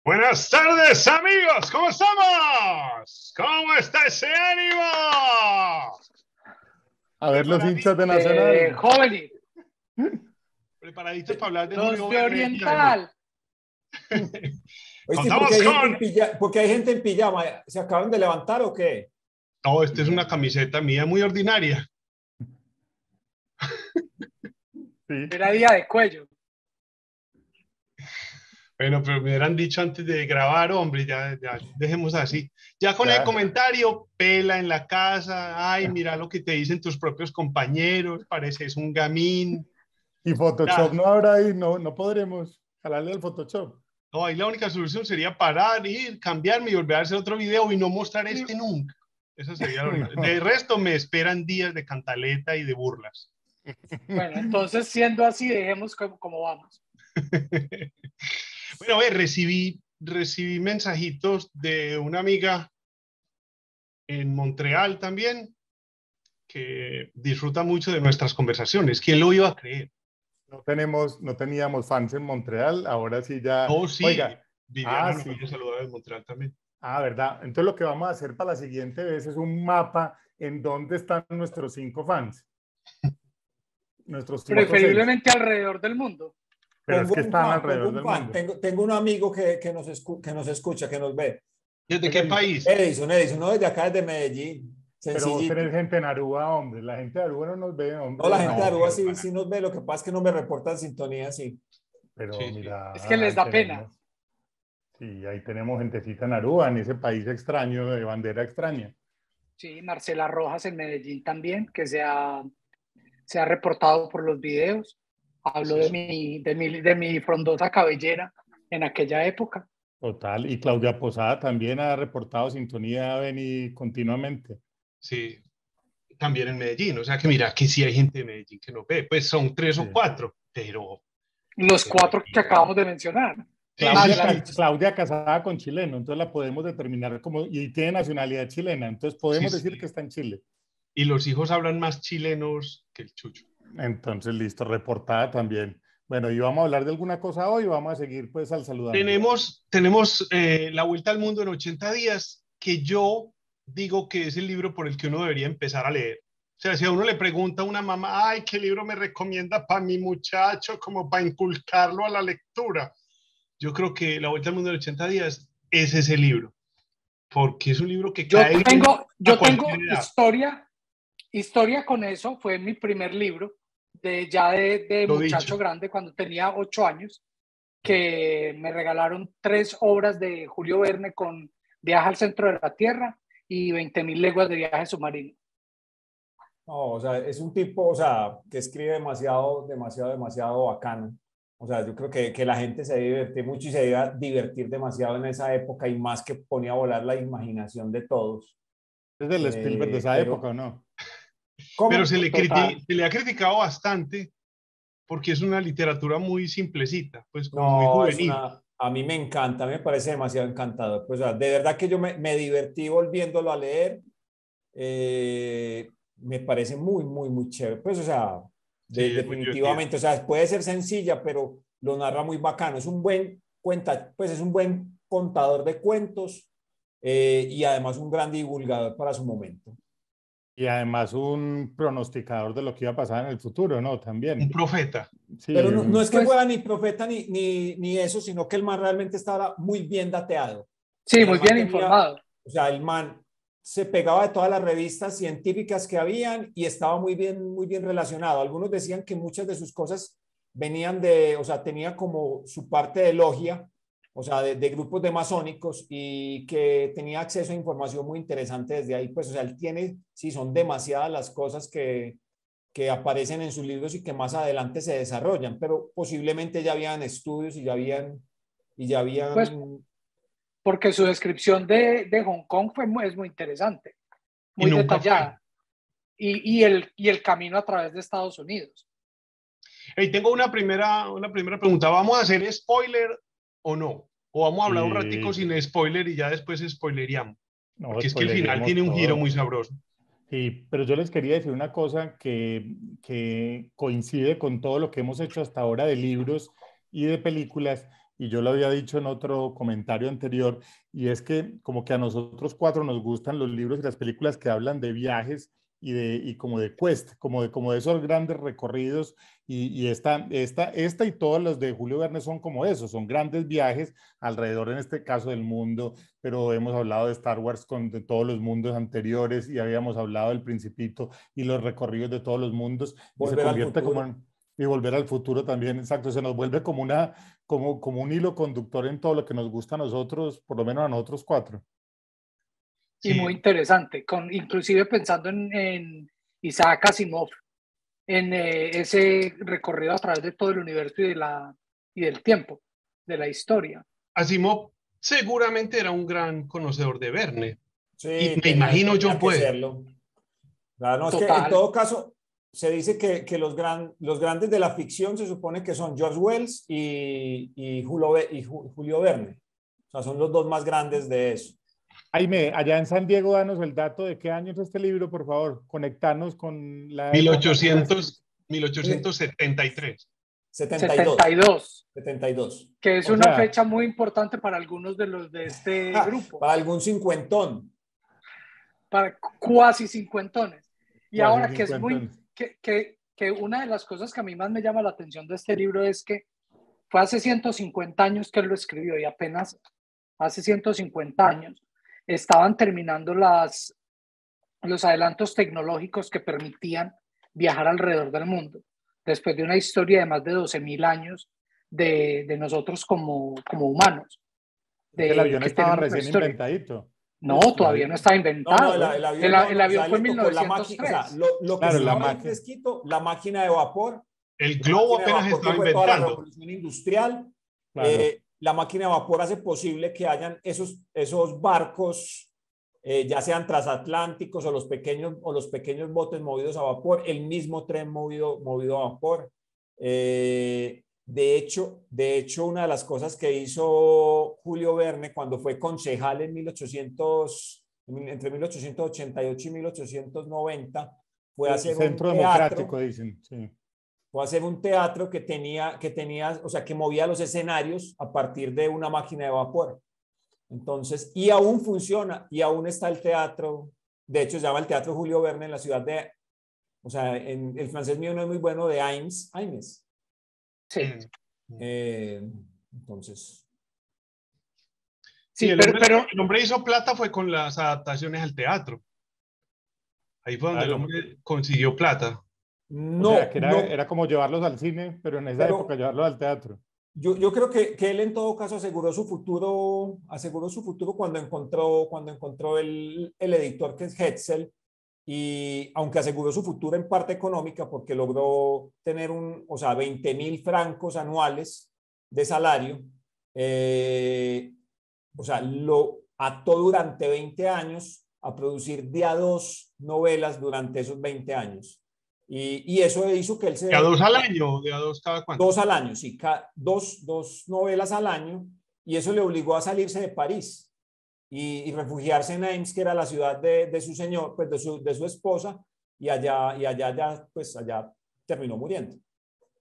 Buenas tardes, amigos. ¿Cómo estamos? ¿Cómo está ese ánimo? A ver los hinchas de Nacional. Jóvenes. Preparaditos para hablar de Los Julio de Verne. Oriental. Oíste, Contamos porque hay gente en pijama. ¿Se acaban de levantar o qué? No, esta es una camiseta mía muy ordinaria. Sí. Era día de cuello. Bueno, pero me hubieran dicho antes de grabar, hombre, ya dejemos así. Ya con el comentario, pela en la casa, ay, mira lo que te dicen tus propios compañeros, pareces un gamín. Y Photoshop Ya. no habrá ahí, no podremos jalarle al Photoshop. No, ahí la única solución sería parar, ir, cambiarme y volver a hacer otro video y no mostrar este nunca. Esa sería la única. No. De resto, me esperan días de cantaleta y de burlas. Bueno, entonces siendo así, dejemos como vamos. Bueno, a ver, recibí mensajitos de una amiga en Montreal también que disfruta mucho de nuestras conversaciones. ¿Quién lo iba a creer? No teníamos fans en Montreal, ahora sí ya. Oh, sí. Oiga, Viviana nos sí. había saludado en Montreal también. ¿Verdad? Entonces lo que vamos a hacer para la siguiente vez es un mapa en donde están nuestros 5 fans. Nuestros 5 Preferiblemente alrededor del mundo. Pero es que están alrededor del mundo. Tengo un amigo que nos escucha, que nos ve. ¿Desde qué país? Edison, no desde acá, desde Medellín. Pero vos tenés gente en Aruba, hombre. La gente de Aruba no nos ve, hombre. No, la gente de Aruba sí nos ve. Lo que pasa es que no me reportan sintonía, sí. Pero Sí, mira. Es que les da pena. Sí, ahí tenemos gentecita en Aruba, en ese país extraño, de bandera extraña. Sí, Marcela Rojas en Medellín también, que se ha reportado por los videos. Hablo de mi frondosa cabellera en aquella época. Total, y Claudia Posada también ha reportado sintonía, Beni, continuamente. Sí, también en Medellín. O sea que mira, que sí hay gente de Medellín que no ve. Pues son 3 o 4, pero... Los 4 que acabamos de mencionar. Claudia casada con chileno, entonces la podemos determinar como, y tiene nacionalidad chilena, entonces podemos decir que está en Chile. Y los hijos hablan más chilenos que el chucho. Entonces, listo, reportada también. Bueno, ¿y vamos a hablar de alguna cosa hoy o vamos a seguir pues al saludar? Tenemos La Vuelta al Mundo en 80 días, que yo digo que es el libro por el que uno debería empezar a leer. O sea, si a uno le pregunta a una mamá, ay, ¿qué libro me recomienda para mi muchacho, como para inculcarlo a la lectura? Yo creo que La Vuelta al Mundo en 80 días es ese libro, porque es un libro que yo cae tengo historia con eso. Fue mi primer libro de muchacho grande, cuando tenía 8 años, que me regalaron 3 obras de Julio Verne con Viaje al centro de la Tierra y 20.000 leguas de viaje submarino. No, o sea, es un tipo, o sea, que escribe demasiado bacano. O sea, yo creo que la gente se divierte mucho y se iba a divertir demasiado en esa época, y más que ponía a volar la imaginación de todos. ¿Es del Spielberg de esa época o no? ¿Cómo? Pero se le ha criticado bastante porque es una literatura muy simplecita, pues como muy juvenil. A mí me encanta, me parece demasiado encantador. Pues, o sea, de verdad que yo me divertí volviéndolo a leer. Me parece muy chévere. Pues, o sea, definitivamente, o sea, puede ser sencilla, pero lo narra muy bacano. Es un buen es un buen contador de cuentos, y además un gran divulgador para su momento. Y además un pronosticador de lo que iba a pasar en el futuro, ¿no? También. Un profeta. Sí, pero no es que fuera ni profeta ni eso, sino que el man realmente estaba muy bien dateado. Sí, muy bien informado. O sea, el man se pegaba de todas las revistas científicas que habían y estaba muy bien relacionado. Algunos decían que muchas de sus cosas venían o sea, tenía como su parte de logia, o sea, de grupos de masónicos, y que tenía acceso a información muy interesante desde ahí. Pues, o sea, él tiene, sí, son demasiadas las cosas que aparecen en sus libros y que más adelante se desarrollan, pero posiblemente ya habían estudios y ya habían pues, porque su descripción de Hong Kong es muy interesante, muy detallada, y el camino a través de Estados Unidos. Hey, tengo una primera pregunta. ¿Vamos a hacer spoiler o no? ¿O vamos a hablar un ratico sin spoiler y ya después spoileríamos? No, porque es que el final tiene un giro muy sabroso. Sí, pero yo les quería decir una cosa que coincide con todo lo que hemos hecho hasta ahora de libros y de películas, y yo lo había dicho en otro comentario anterior, y es que como que a nosotros cuatro nos gustan los libros y las películas que hablan de viajes y como de quest, como de esos grandes recorridos, y esta y todos los de Julio Verne son como eso, son grandes viajes alrededor, en este caso, del mundo, pero hemos hablado de Star Wars de todos los mundos anteriores, y habíamos hablado del Principito y los recorridos de todos los mundos, y se Volver al convierte como futuro. y Volver al Futuro también, exacto, se nos vuelve como un hilo conductor en todo lo que nos gusta a nosotros, por lo menos a nosotros cuatro. Y muy interesante, inclusive pensando en Isaac Asimov, en ese recorrido a través de todo el universo y del tiempo, de la historia. Asimov seguramente era un gran conocedor de Verne. Sí, y me imagino yo, pues. Claro, no, es que en todo caso se dice que los grandes de la ficción se supone que son George Wells y Julio Verne. O sea, son los dos más grandes de eso. Jaime, allá en San Diego, danos el dato de qué año es este libro, por favor. Conectarnos con la 1873. 72. Que es una fecha muy importante para algunos de los de este grupo. Para algún cincuentón. Para cuasi cincuentones. Y ahora que es muy... Que una de las cosas que a mí más me llama la atención de este libro es que fue hace 150 años que él lo escribió, y apenas hace 150 años estaban terminando los adelantos tecnológicos que permitían viajar alrededor del mundo, después de una historia de más de 12.000 años de nosotros como humanos. El avión estaba recién inventadito. No, todavía no estaba inventado. No, el avión fue en 1903. Lo que estaba fresquito, la máquina de vapor. El globo apenas estaba inventando. Toda la revolución industrial. Claro. La máquina de vapor hace posible que hayan esos barcos, ya sean transatlánticos o los pequeños botes movidos a vapor, el mismo tren movido a vapor. De hecho, una de las cosas que hizo Julio Verne cuando fue concejal entre 1888 y 1890 fue hacer un centro democrático, dicen, sí. Fue hacer un teatro que movía los escenarios a partir de una máquina de vapor. Entonces, y aún funciona, y aún está el teatro. De hecho, se llama el Teatro Julio Verne en la ciudad de, en el francés mío no es muy bueno, de Ames. Sí. Entonces. Sí, el hombre hizo plata fue con las adaptaciones al teatro. Ahí fue donde el hombre consiguió plata. No, o sea, que era como llevarlos al cine, pero en esa época llevarlos al teatro. Yo creo que él en todo caso aseguró su futuro cuando encontró el editor, que es Hetzel, y aunque aseguró su futuro en parte económica porque logró tener 20.000 francos anuales de salario, lo ató durante 20 años a producir de a 2 novelas durante esos 20 años. Y eso hizo que él se... ¿De a 2 al año? ¿De a 2 cada cuánto? 2 al año, sí. Dos novelas al año. Y eso le obligó a salirse de París y refugiarse en Ames, que era la ciudad de su señor, pues de su esposa. Y allá terminó muriendo.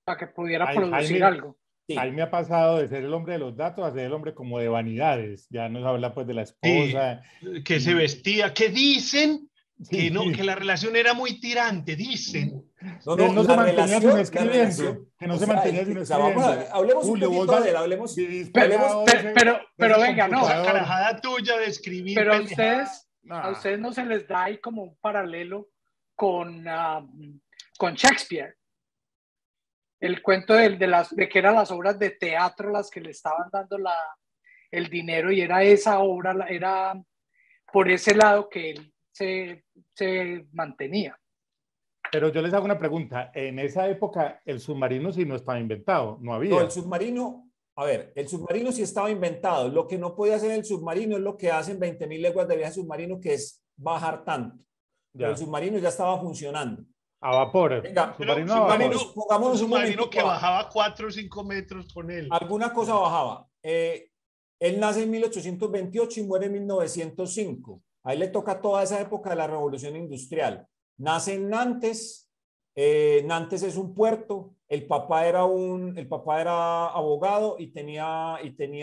Para que pudiera producir algo. Sí. Ahí me ha pasado de ser el hombre de los datos a ser el hombre como de vanidades. Ya nos habla pues de la esposa. Sí, que se vestía. ¿Qué dicen? Que no, que la relación era muy tirante, dicen. No se mantenía sino escribiendo. Que no se mantenía sino escribiendo. Hablemos un poquito de él, hablemos. Pero venga, no. Esa carajada tuya de escribir. Pero a ustedes no se les da ahí como un paralelo con Shakespeare. El cuento de que eran las obras de teatro las que le estaban dando el dinero, y era esa obra, era por ese lado que él se mantenía. Pero yo les hago una pregunta. En esa época el submarino sí no estaba inventado, no había. No, el submarino sí estaba inventado. Lo que no podía hacer el submarino es lo que hacen 20.000 leguas de viaje submarino, que es bajar tanto. Pero el submarino ya estaba funcionando. A vapor. Venga, un submarino que bajaba 4 o 5 metros con él. Alguna cosa bajaba. Él nace en 1828 y muere en 1905. A él le toca toda esa época de la Revolución Industrial. Nace en Nantes Nantes es un puerto. El papá era abogado y tenía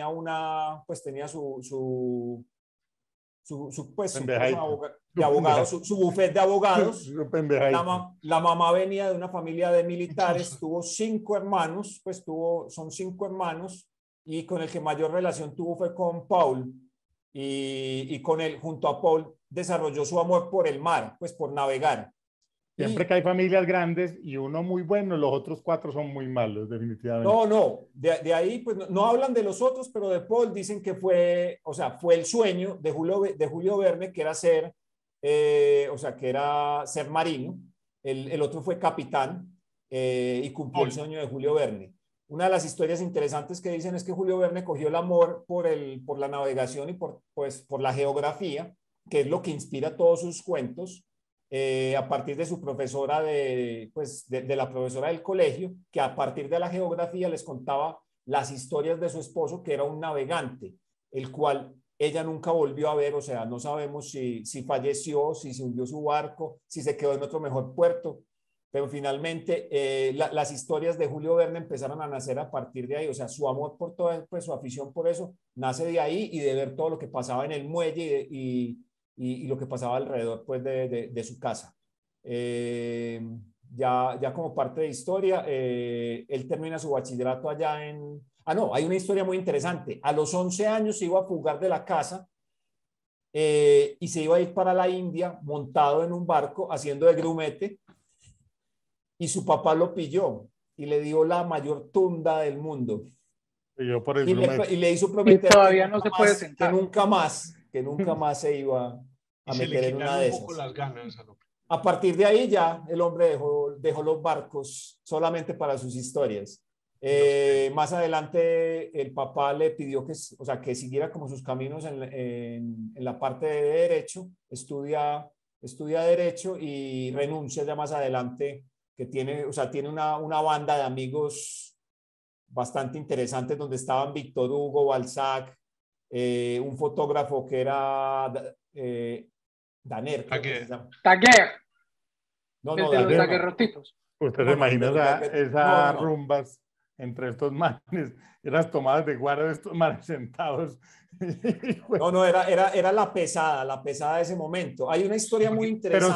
una, pues tenía su de abogados, su bufete de abogados. La mamá venía de una familia de militares, tuvo 5 hermanos, pues son 5 hermanos, y con el que mayor relación tuvo fue con Paul, y con él, junto a Paul, desarrolló su amor por el mar, pues por navegar. Siempre que hay familias grandes y uno muy bueno, los otros 4 son muy malos, definitivamente. No, de ahí pues no hablan de los otros, pero de Paul dicen que fue el sueño de Julio Verne, que era ser marino. El otro fue capitán, y cumplió el sueño de Julio Verne. Una de las historias interesantes que dicen es que Julio Verne cogió el amor por la navegación y por la geografía, que es lo que inspira todos sus cuentos. A partir de su profesora de la profesora del colegio, que a partir de la geografía les contaba las historias de su esposo, que era un navegante, el cual ella nunca volvió a ver. O sea, no sabemos si falleció, si se hundió su barco, si se quedó en otro mejor puerto, pero finalmente las historias de Julio Verne empezaron a nacer a partir de ahí. O sea, su amor por todo, pues su afición por eso, nace de ahí y de ver todo lo que pasaba en el muelle y lo que pasaba alrededor, pues, de su casa. Ya como parte de historia, él termina su bachillerato allá en... no, hay una historia muy interesante. A los 11 años se iba a fugar de la casa, y se iba a ir para la India montado en un barco haciendo de grumete, y su papá lo pilló y le dio la mayor tunda del mundo. Y le hizo prometer y todavía no se puede sentar. Que nunca más se iba a meter en una de esas. Las ganas, a partir de ahí ya el hombre dejó los barcos solamente para sus historias. Más adelante el papá le pidió que siguiera como sus caminos en la parte de derecho, estudia derecho y renuncia ya más adelante, que tiene una banda de amigos bastante interesantes donde estaban Víctor Hugo, Balzac, un fotógrafo que era Daner. Daguerre. No, de los daguerrotitos. Usted se imagina esas rumbas entre estos manes, las tomadas de guarda de estos manes sentados. No, era la pesada de ese momento. Hay una historia muy interesante. Pero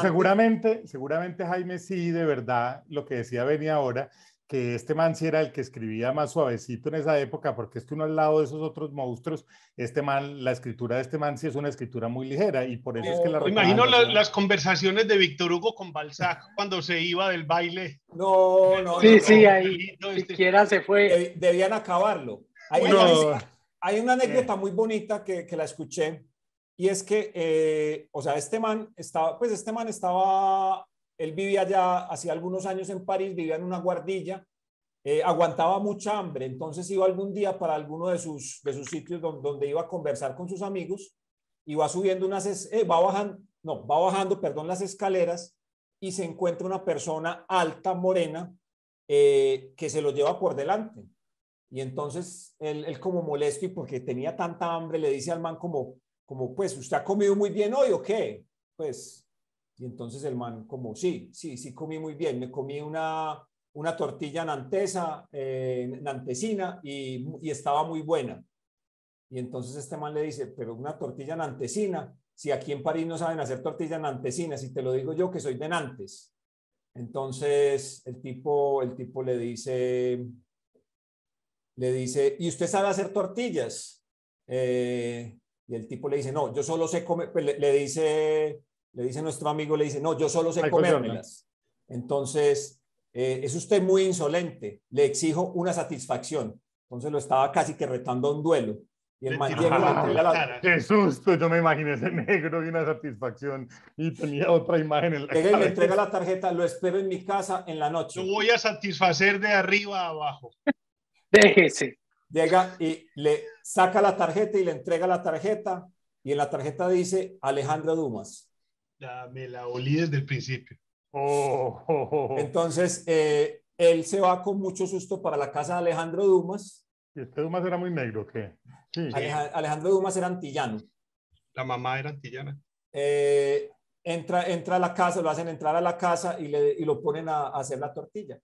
seguramente Jaime, sí, de verdad, lo que decía Benny ahora, que este man sí era el que escribía más suavecito en esa época, porque es que uno al lado de esos otros monstruos, la escritura de este man sí es una escritura muy ligera, y por eso es que la imagino las conversaciones de Víctor Hugo con Balzac cuando se iba del baile. Sí, ahí siquiera se fue. Debían acabarlo. Hay una anécdota muy bonita que la escuché, y es que, este man estaba, él vivía ya hacía algunos años en París, vivía en una guardilla, aguantaba mucha hambre, entonces iba algún día para alguno de sus sitios donde iba a conversar con sus amigos, y va subiendo va bajando las escaleras, y se encuentra una persona alta, morena, que se lo lleva por delante. Y entonces él como molesto, y porque tenía tanta hambre, le dice al man como pues, ¿usted ha comido muy bien hoy o qué? Pues... Y entonces el man sí, comí muy bien. Me comí una tortilla nantesina, y estaba muy buena. Y entonces este man le dice, pero una tortilla nantesina, si aquí en París no saben hacer tortillas nantesinas, y te lo digo yo que soy de Nantes. Entonces el tipo le dice, ¿y usted sabe hacer tortillas? Y el tipo le dice, no, yo solo sé comer. Pues le dice nuestro amigo, no, yo solo sé comérmelas. Entonces, es usted muy insolente, le exijo una satisfacción. Entonces lo estaba casi que retando a un duelo. Y el man llega y le entrega la... ¡Qué susto! Yo me imaginé ese negro y una satisfacción, y tenía otra imagen en la cabeza. Y le entrega la tarjeta, lo espero en mi casa en la noche. Lo voy a satisfacer de arriba a abajo. Déjese. Llega y le saca la tarjeta y le entrega la tarjeta, y en la tarjeta dice Alejandro Dumas. Ya me la olí desde el principio. Entonces, él se va con mucho susto para la casa de Alejandro Dumas. ¿Y este Dumas era muy negro o qué? Sí. Alejandro Dumas era antillano. La mamá era antillana. entra a la casa, lo hacen entrar a la casa y lo ponen a hacer la tortilla.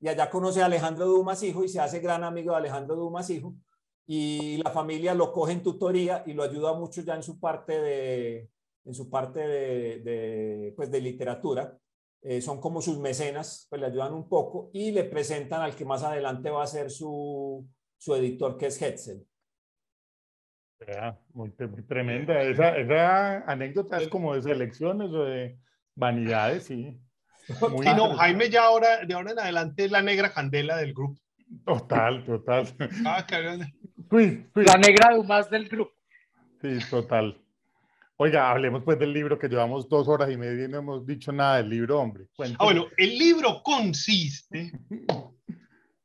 Y allá conoce a Alejandro Dumas hijo y se hace gran amigo de Alejandro Dumas hijo, y la familia lo coge en tutoría y lo ayuda mucho ya en su parte pues de literatura. Son como sus mecenas, pues le ayudan un poco y le presentan al que más adelante va a ser su editor, que es Hetzel. Muy tremenda. Esa anécdota es como de selecciones o de vanidades, sí. Muy sí, no, Jaime ya de ahora en adelante es la negra candela del grupo. Total. La negra Dumas del grupo. Sí, total. Oiga, hablemos pues del libro, que llevamos 2 horas y media y no hemos dicho nada del libro, hombre. Bueno, el libro consiste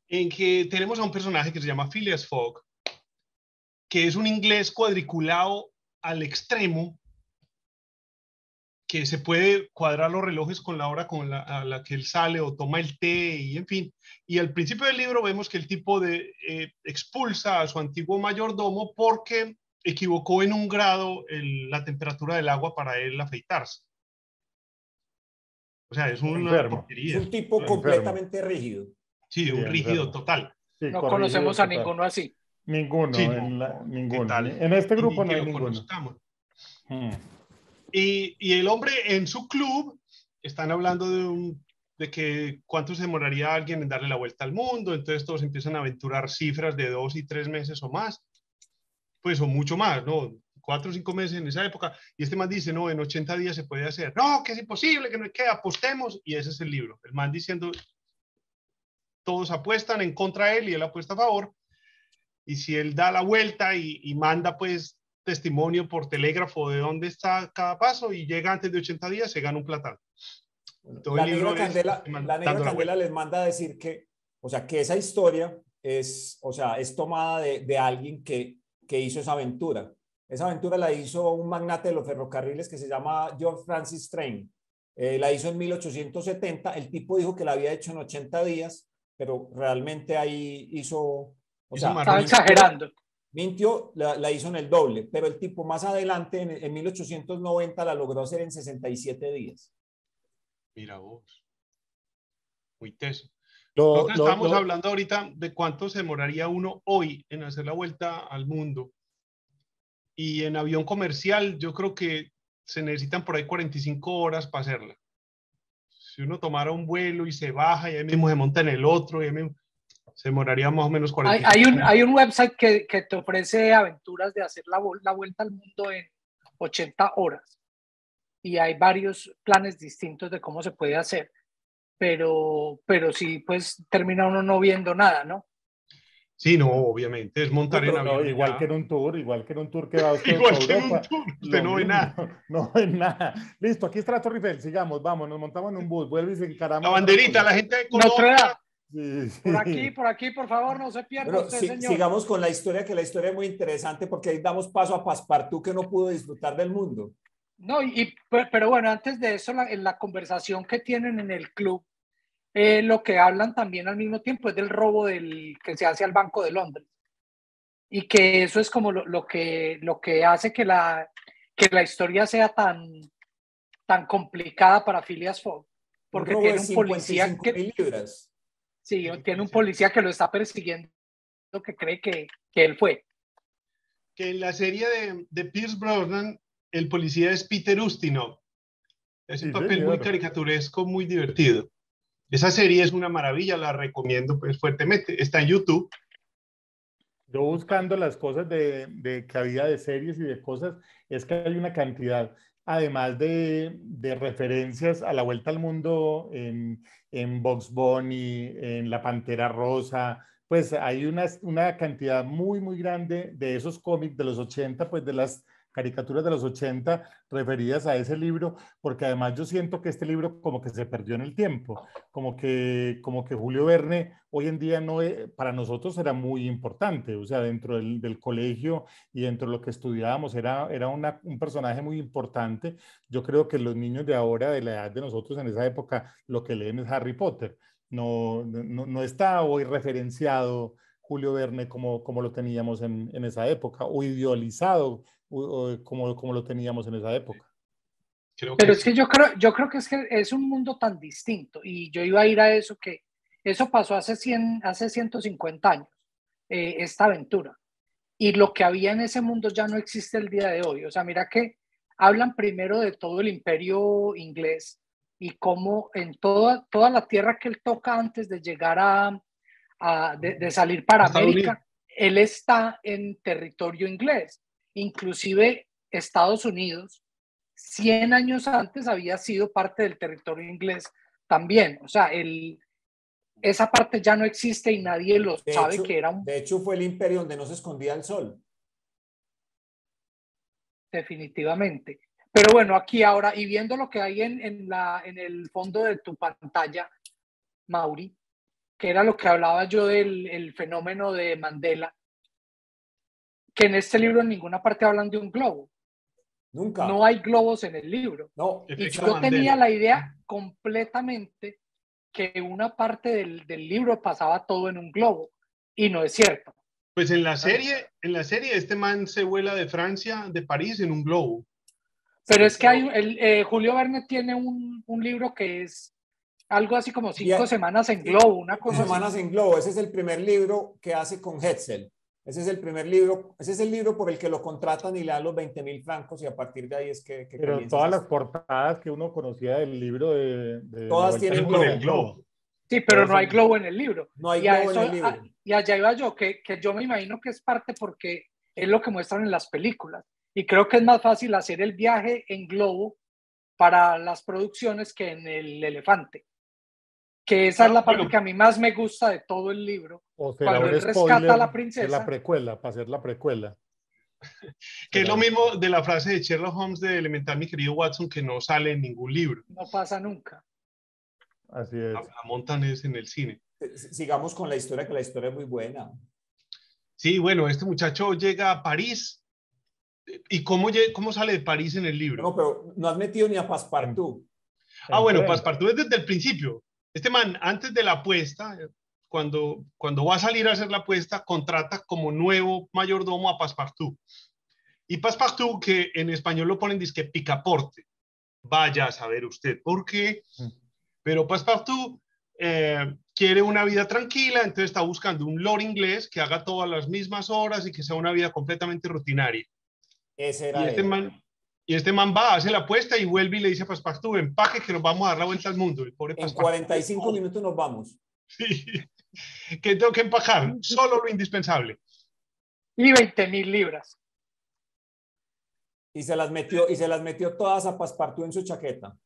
en que tenemos a un personaje que se llama Phileas Fogg, que es un inglés cuadriculado al extremo, que se puede cuadrar los relojes con la hora a la que él sale o toma el té y en fin. Y al principio del libro vemos que el tipo expulsa a su antiguo mayordomo porque equivocó en 1 grado la temperatura del agua para él afeitarse. O sea, es una porquería. Es un tipo completamente rígido. Sí, un rígido total. Sí, no conocemos a ninguno así. Ninguno, sí, ninguno. En este grupo no hay ninguno. Y el hombre en su club están hablando de que cuánto se demoraría alguien en darle la vuelta al mundo, entonces todos empiezan a aventurar cifras de 2 y 3 meses o más, pues o mucho más, ¿no? 4 o 5 meses en esa época, y este man dice, no, en 80 días se puede hacer, no, que es imposible, que no hay que, apostemos, y ese es el libro, el man diciendo, todos apuestan en contra de él y él apuesta a favor, y si él da la vuelta y manda pues testimonio por telégrafo de dónde está cada paso y llega antes de 80 días, se gana un platano. La negra candela les manda a decir que, o sea, que esa historia es tomada de alguien que hizo esa aventura. Esa aventura la hizo un magnate de los ferrocarriles que se llama George Francis Train. La hizo en 1870. El tipo dijo que la había hecho en 80 días, pero realmente ahí hizo... O sea, estaba exagerando. Mintió, la hizo en el doble, pero el tipo más adelante, en 1890, la logró hacer en 67 días. Mira vos. Muy teso. Nosotros estábamos hablando ahorita de cuánto se demoraría uno hoy en hacer la vuelta al mundo. Y en avión comercial yo creo que se necesitan por ahí 45 horas para hacerla. Si uno tomara un vuelo y se baja y ahí mismo se monta en el otro, y ahí mismo, se demoraría más o menos 45 horas. Hay un website que te ofrece aventuras de hacer la vuelta al mundo en 80 horas. Y hay varios planes distintos de cómo se puede hacer. Pero sí, pues termina uno no viendo nada, ¿no? Sí, no, obviamente, es montar en avión. No, igual que en un tour que va usted igual a Europa. Que en un tour, usted no ve nada. No ve nada. Listo, aquí está la Torre Eiffel, sigamos, vamos, nos montamos en un bus, vuelve y se encaramos. La banderita, la gente de Colombia. Sí. Por aquí, por favor, no se pierda bueno, usted, señor. Sigamos con la historia, que la historia es muy interesante, porque ahí damos paso a Passepartout, que no pudo disfrutar del mundo. No, pero bueno, antes de eso, en la conversación que tienen en el club, lo que hablan también al mismo tiempo es del robo que se hace al Banco de Londres. Y que eso es como lo que hace que la historia sea tan complicada para Phileas Fogg. Porque tiene un policía libras. Sí, tiene un policía que lo está persiguiendo, que cree que él fue. Que en la serie de Pierce Brosnan, el policía es Peter Ustinov. Es un papel muy caricaturesco, muy divertido. Esa serie es una maravilla, la recomiendo pues fuertemente. Está en YouTube. Yo buscando las cosas de que había de series y de cosas, es que hay una cantidad, además de referencias a la vuelta al mundo en Bugs Bunny, en La Pantera Rosa, pues hay una cantidad muy, muy grande de esos cómics de los 80, pues de las caricaturas de los 80 referidas a ese libro, porque además yo siento que este libro como que se perdió en el tiempo, como que Julio Verne hoy en día no es, para nosotros era muy importante, o sea, dentro del colegio y dentro de lo que estudiábamos era un personaje muy importante. Yo creo que los niños de ahora, de la edad de nosotros en esa época, lo que leen es Harry Potter. No está hoy referenciado Julio Verne como lo teníamos en esa época, o idealizado como lo teníamos en esa época. Pero es que yo creo que es un mundo tan distinto y yo iba a ir a eso, que eso pasó hace 150 años, esta aventura. Y lo que había en ese mundo ya no existe el día de hoy. O sea, mira que hablan primero de todo el imperio inglés y cómo en toda la tierra que él toca antes de llegar de salir para América, él está en territorio inglés. Inclusive Estados Unidos, 100 años antes, había sido parte del territorio inglés también. O sea, esa parte ya no existe y nadie lo sabe que era un... De hecho, fue el imperio donde no se escondía el sol. Definitivamente. Pero bueno, aquí ahora, y viendo lo que hay en el fondo de tu pantalla, Mauri, que era lo que hablaba yo del fenómeno de Mandela, que en este libro en ninguna parte hablan de un globo. Nunca. No hay globos en el libro. No. Y yo tenía la idea completamente que una parte del libro pasaba todo en un globo, y no es cierto. Pues en la serie este man se vuela de Francia, de París, en un globo. Pero sí, es que hay Julio Verne tiene un libro que es algo así como 5 semanas en globo, una cosa 5 semanas en globo. Ese es el primer libro que hace con Hetzel. Ese es el primer libro, ese es el libro por el que lo contratan y le dan los 20.000 francos, y a partir de ahí es que pero todas las portadas que uno conocía del libro todas tienen globo. Sí, pero no hay globo en el libro. No hay globo en el libro. Y allá iba yo, que yo me imagino que es parte porque es lo que muestran en las películas. Y creo que es más fácil hacer el viaje en globo para las producciones que en el elefante. Que esa es la parte que a mí más me gusta de todo el libro. O será cuando él rescata a la princesa. De la precuela, para hacer la precuela. Que es lo mismo de la frase de Sherlock Holmes de Elemental, mi querido Watson, que no sale en ningún libro. No pasa nunca. Así es. La montan es en el cine. Sigamos con la historia, que la historia es muy buena. Sí, bueno, este muchacho llega a París. ¿Y cómo sale de París en el libro? No, pero no has metido ni a Passepartout. Bueno, Passepartout es desde el principio. Este man, antes de la apuesta, cuando va a salir a hacer la apuesta, contrata como nuevo mayordomo a Passepartout. Y Passepartout, que en español lo ponen disque picaporte. Vaya a saber usted por qué. Pero Passepartout quiere una vida tranquila, entonces está buscando un lord inglés que haga todas las mismas horas y que sea una vida completamente rutinaria. Ese era y este man va, hace la apuesta y vuelve y le dice a Passepartout, empaque que nos vamos a dar la vuelta al mundo. El pobre en 45 minutos nos vamos. Sí, que tengo que empacar solo lo indispensable. Y 20.000 libras. Y se las metió todas a Passepartout en su chaqueta.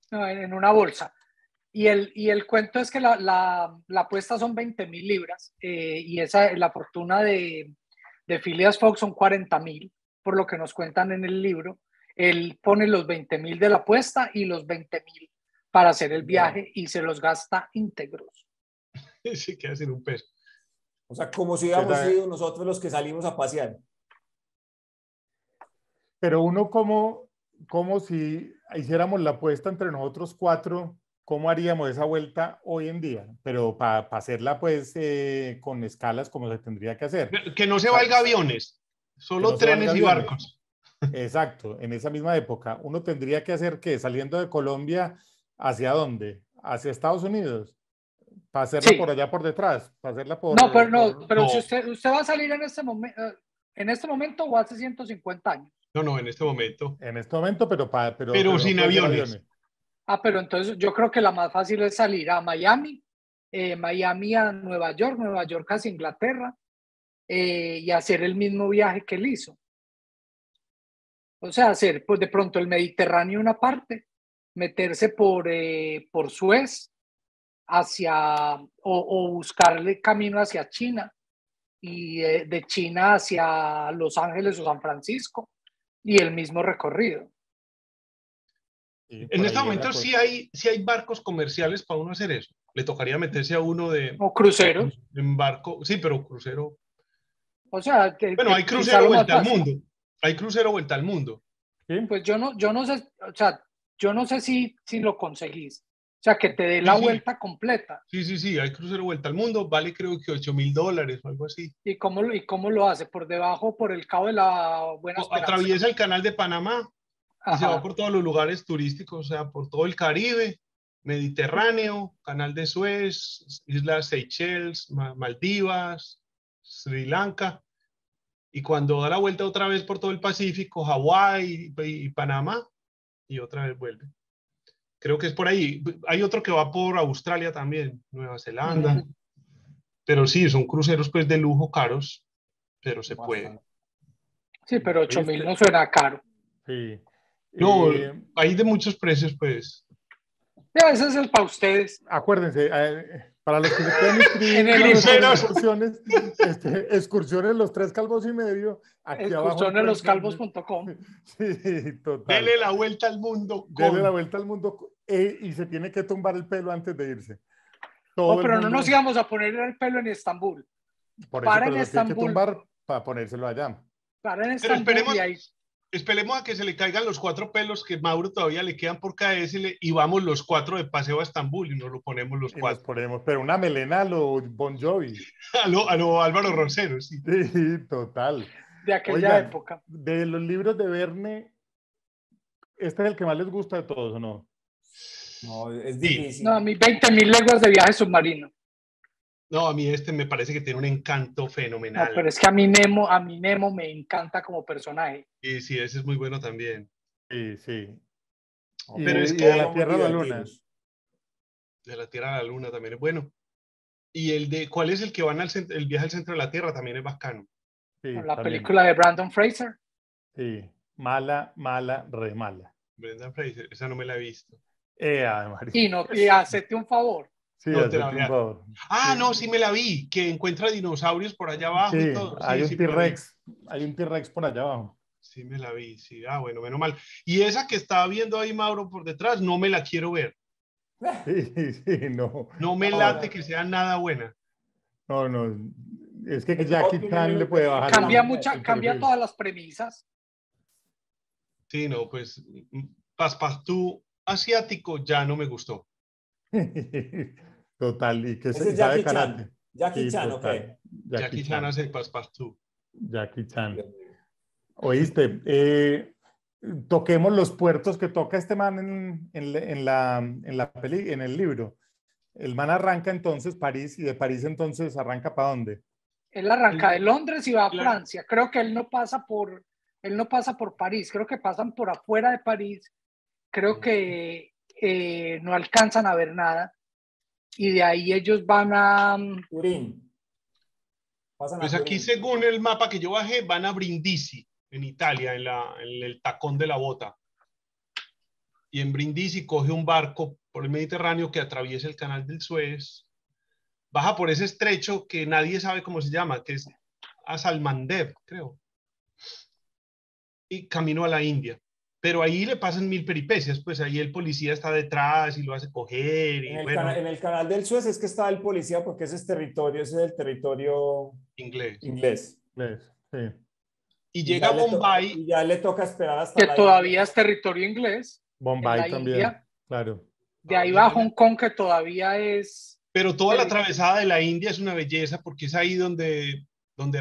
No, en una bolsa. Y el cuento es que la apuesta son 20.000 libras y la fortuna de Phileas Fogg son 40.000, por lo que nos cuentan en el libro. Él pone los 20.000 de la apuesta y los 20.000 para hacer el viaje y se los gasta íntegros. Sí, que hacen un peso. O sea, como si hubiéramos sido nosotros los que salimos a pasear. Pero uno como si hiciéramos la apuesta entre nosotros 4, ¿cómo haríamos esa vuelta hoy en día? Pero para hacerla pues con escalas como se tendría que hacer. Que no se valga aviones, solo trenes y barcos. Exacto, en esa misma época. Uno tendría que hacer ¿qué? Saliendo de Colombia, ¿hacia dónde? ¿Hacia Estados Unidos? Para hacerla por allá por detrás, para hacerla por... Pero si usted va a salir en este momento o hace 150 años. No, en este momento. En este momento, pero sin aviones. Pero entonces yo creo que la más fácil es salir a Miami, Miami a Nueva York hacia Inglaterra, y hacer el mismo viaje que él hizo. O sea, hacer pues de pronto el Mediterráneo una parte, meterse por Suez, o buscarle camino hacia China, y de China hacia Los Ángeles o San Francisco, y el mismo recorrido. En este momento sí hay barcos comerciales para uno hacer eso. Le tocaría meterse a uno de... O cruceros. En barco, sí, pero crucero... O sea... Bueno, hay crucero vuelta al mundo. Hay crucero vuelta al mundo. ¿Sí? Pues yo no sé, o sea, yo no sé si lo conseguís. O sea, que te dé la vuelta completa. Sí, hay crucero vuelta al mundo, vale creo que $8.000 o algo así. ¿Y cómo lo hace? ¿Por debajo, por el Cabo de la Buena Esperanza? Atraviesa el canal de Panamá. Y se va por todos los lugares turísticos, o sea, por todo el Caribe, Mediterráneo, Canal de Suez, Islas Seychelles, Maldivas, Sri Lanka. Y cuando da la vuelta otra vez por todo el Pacífico, Hawái y Panamá, y otra vez vuelve. Creo que es por ahí. Hay otro que va por Australia también, Nueva Zelanda. Pero sí, son cruceros pues de lujo caros, pero se puede. Sí, pero 8.000 no suena caro. Sí. No, hay de muchos precios, pues. Ya, ese es el para ustedes. Acuérdense, para los que se pueden inscribir En el en crucero. excursiones, excursiones Los Tres Calvos y Medio, aquí abajo. Excursionesloscalvos.com. Sí, total. Dele la vuelta al mundo. Dele la vuelta al mundo y se tiene que tumbar el pelo antes de irse. No, pero no nos íbamos a poner el pelo en Estambul. Por eso, pero lo tiene que tumbar para ponérselo allá. Para en Estambul y ahí. Esperemos a que se le caigan los 4 pelos que Mauro todavía le quedan por KSL y vamos los 4 de paseo a Estambul y nos lo ponemos los 4. Nos ponemos, pero una melena a lo Bon Jovi. A lo Álvaro Rosero, sí. Sí, total. De aquella época. De los libros de Verne, ¿este es el que más les gusta de todos o no? No, es difícil. No, a mí 20.000 leguas de viaje submarino. No, a mí me parece que tiene un encanto fenomenal. No, pero es que a mí Nemo me encanta como personaje. Y sí, ese es muy bueno también. Sí, sí. Pero es que de la Tierra a la Luna. De la Tierra a la Luna también es bueno. Y el de, ¿cuál es el que van el viaje al centro de la Tierra? También es bacano. Sí, la también. película de Brandon Fraser. Sí, mala, mala, re mala. Brandon Fraser, esa no me la he visto. Y hacete un favor. Sí, no hacete un favor. Ah, no, sí me la vi, que encuentra dinosaurios por allá abajo sí, y todo. Hay un T-Rex, hay un T-Rex por allá abajo. Sí me la vi, sí. Ah, bueno, menos mal. Y esa que estaba viendo ahí Mauro por detrás, no me la quiero ver. Sí, no. No me late que sea nada buena. No. Es que Jackie Chan le puede bajar. Cambia todas las premisas. Sí, no, pues Passepartout asiático ya no me gustó. Total, y que ese sabe Jackie karate. Chan. Jackie Chan, total. ok. Jackie Chan hace Passepartout. Jackie Chan. Oíste, toquemos los puertos que toca este man en el libro. El man arranca entonces París y de París entonces arranca ¿para dónde? Él arranca de Londres y va a Francia. Creo que él no pasa por París, creo que pasan por afuera de París. Creo que no alcanzan a ver nada. Y de ahí ellos van a Turín. Pues aquí, según el mapa que yo bajé, van a Brindisi, en Italia, en el tacón de la bota. Y en Brindisi coge un barco por el Mediterráneo que atraviesa el canal del Suez, baja por ese estrecho que nadie sabe cómo se llama, que es a Salmandev, creo, y camino a la India. Pero ahí le pasan 1000 peripecias, pues ahí el policía está detrás y lo hace coger. En el canal del Suez es que está el policía porque ese es el territorio inglés. Sí. Y llega a Bombay. Y ya le toca esperar hasta que todavía es territorio inglés. Bombay también, India. claro. De ahí va Hong Kong, que todavía es... Pero toda la atravesada de la India es una belleza porque es ahí donde